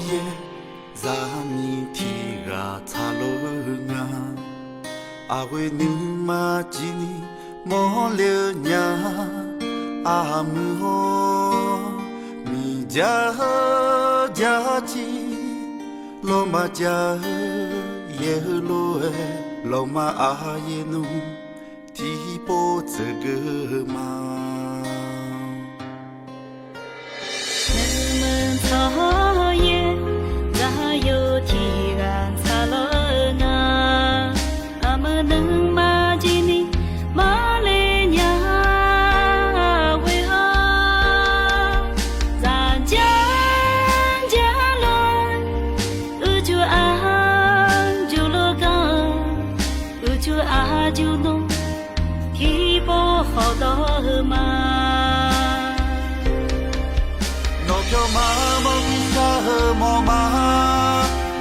ye zami tiga tsalonga awe numa jini mole nya amu mi jaji loma ja ye lo loma ayenu ti po zge ma 草叶哪有天干擦了啊？阿么能马吉尼马来呀？为何咱家来，就安就乐刚，就安就弄，提不好的嘛。 cho ma mo ki sa hơ mo ma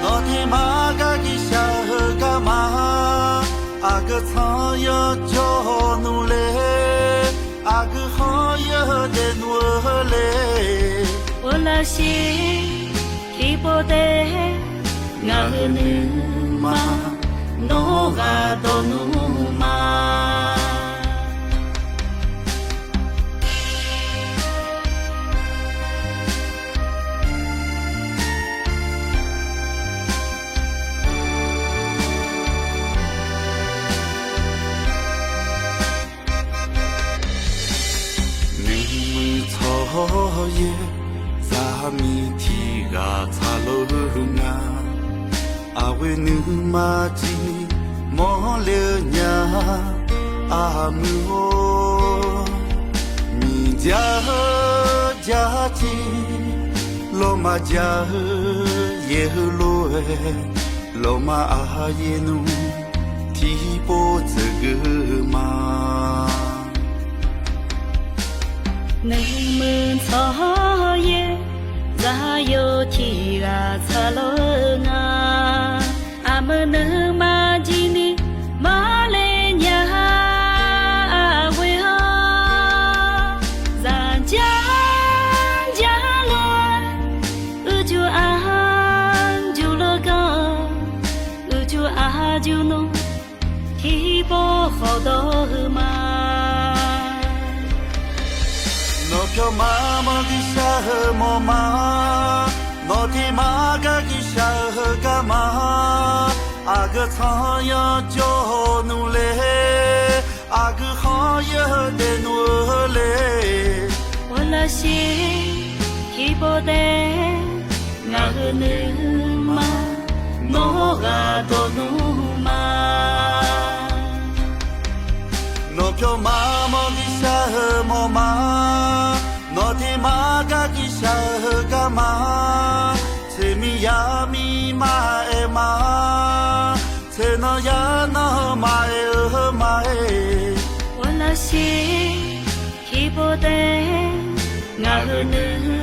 no thi ma ga ki sa hơ ga ma a ge cha ya cho nu le a ge ha ya de nu le wo la shi ki po de nga nu ma no ga do nu ma ye zami tiga tsalonga awe numa jini mole nya amu mi jaji loma ja ye lo loma ayenu ti po zge ma 你们草叶哪有天啊擦了啊？阿们能马吉尼马来呀？为何咱家来，就安就乐刚，就安就弄，提不好的嘛。 no pyo ma mo ki sa hơ mo ma no thi ma ga ki sa hơ ga ma a ge cha ya jo nu le a ge ha ya de nu le wo la shi ki po de nga nu ma no ga do nu ma no pyo ma mo ki sa hơ mo ma no thi ma ga ki sa hơ ga ma che mi ya mi ma e ma che no ya no ma e ma e 我那心，起不得，我和你。